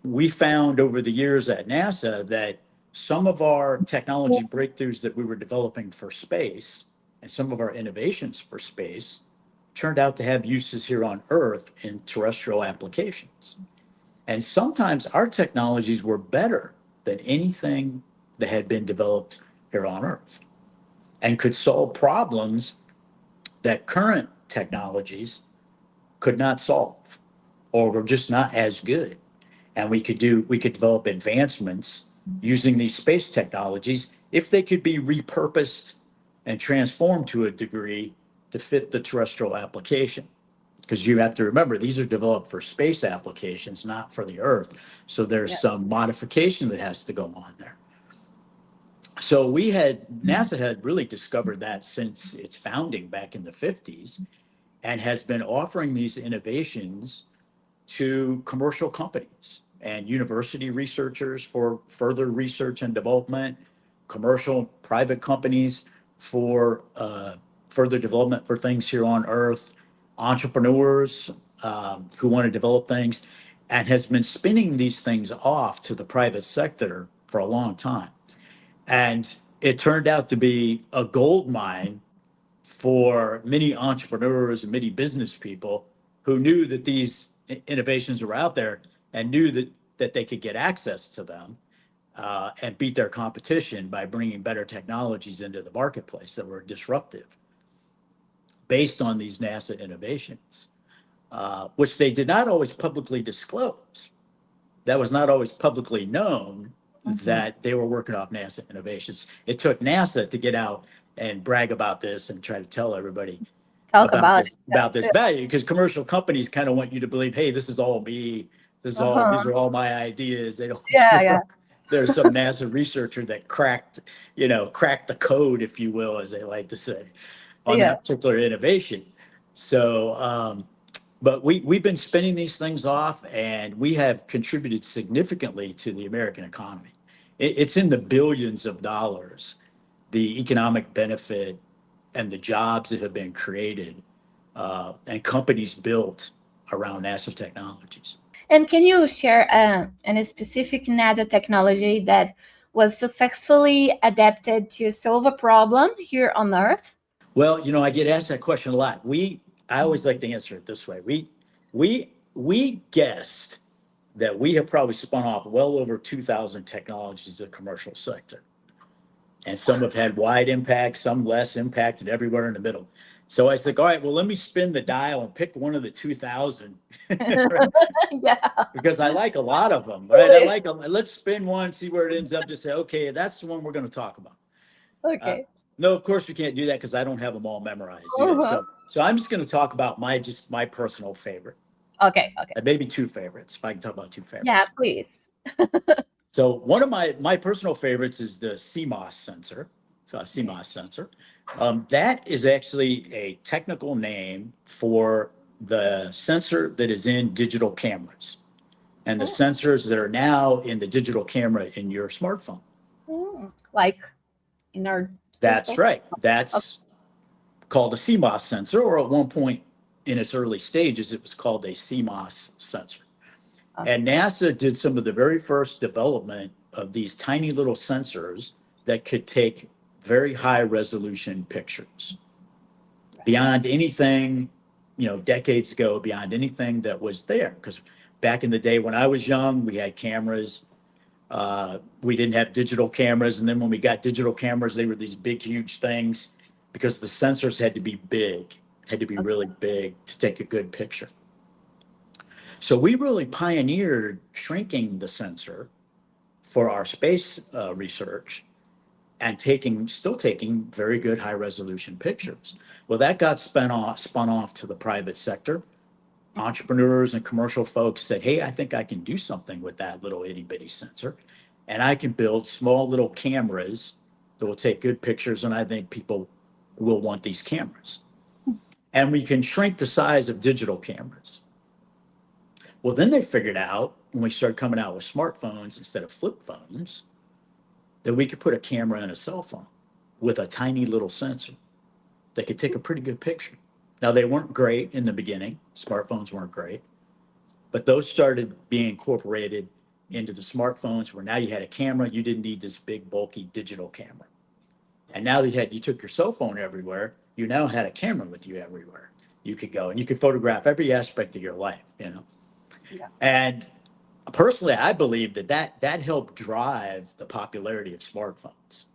We found over the years at NASA that some of our technology breakthroughs that we were developing for space and some of our innovations for space turned out to have uses here on Earth in terrestrial applications. And sometimes our technologies were better than anything that had been developed here on Earth and could solve problems that current technologies could not solve or were just not as good. And we could develop advancements using these space technologies if they could be repurposed and transformed to a degree to fit the terrestrial application. Because you have to remember, these are developed for space applications, not for the Earth. So there's Yeah. some modification that has to go on there. So NASA had really discovered that since its founding back in the 50s and has been offering these innovations to commercial companies and university researchers for further research and development, commercial private companies for further development for things here on Earth, entrepreneurs who want to develop things, and has been spinning these things off to the private sector for a long time. And it turned out to be a gold mine for many entrepreneurs and many business people who knew that these innovations were out there and knew that they could get access to them and beat their competition by bringing better technologies into the marketplace that were disruptive based on these NASA innovations, which they did not always publicly disclose. That was not always publicly known that they were working off NASA innovations. It took NASA to get out and brag about this and try to tell everybody Talk about it. about this value, because commercial companies kind of want you to believe, hey, this is all me. Uh-huh. These are all my ideas. They don't Yeah, yeah, there's some NASA researcher that cracked the code, if you will, as they like to say, on yeah. that particular innovation. So but we've been spinning these things off, and we have contributed significantly to the American economy. It's in the billions of dollars, the economic benefit and the jobs that have been created and companies built around NASA technologies. And can you share any specific NASA technology that was successfully adapted to solve a problem here on Earth? Well, I get asked that question a lot. I always like to answer it this way. We guessed that we have probably spun off well over 2,000 technologies in the commercial sector. And some have had wide impact, some less impact, and everywhere in the middle. So I said, all right, well, let me spin the dial and pick one of the 2,000 Yeah. because I like a lot of them, right? I like them. Let's spin one, see where it ends up. Just say, okay, that's the one we're going to talk about. Okay. No, of course we can't do that because I don't have them all memorized either. Uh-huh. So I'm just going to talk about my personal favorite, Okay. Okay. and maybe two favorites, if I can talk about two Yeah, favorites. please. So one of my personal favorites is the CMOS sensor. So a CMOS sensor. That is actually a technical name for the sensor that is in digital cameras and the Oh, sensors that are now in the digital camera in your smartphone. like in our That's digital. right. Okay. That's called a CMOS sensor, or at one point in its early stages, it was called a CMOS sensor. Okay. And NASA did some of the very first development of these tiny little sensors that could take very high resolution pictures beyond anything, decades ago, beyond anything that was there. Because back in the day when I was young, we had cameras. We didn't have digital cameras. And then when we got digital cameras, they were these big, huge things because the sensors had to be big, had to be Okay. really big to take a good picture. So we really pioneered shrinking the sensor for our space research and still taking very good high resolution pictures. Well, that got spun off to the private sector. Entrepreneurs and commercial folks said, hey, I think I can do something with that little itty bitty sensor. And I can build small little cameras that will take good pictures. And I think people will want these cameras. And we can shrink the size of digital cameras. Well, then they figured out when we started coming out with smartphones instead of flip phones that we could put a camera in a cell phone with a tiny little sensor that could take a pretty good picture. Now, they weren't great in the beginning. Smartphones weren't great, but those started being incorporated into the smartphones where now you had a camera. You didn't need this big, bulky digital camera. And now that you took your cell phone everywhere, you now had a camera with you everywhere. You could go and you could photograph every aspect of your life, you know? Yeah. And personally, I believe that helped drive the popularity of smartphones.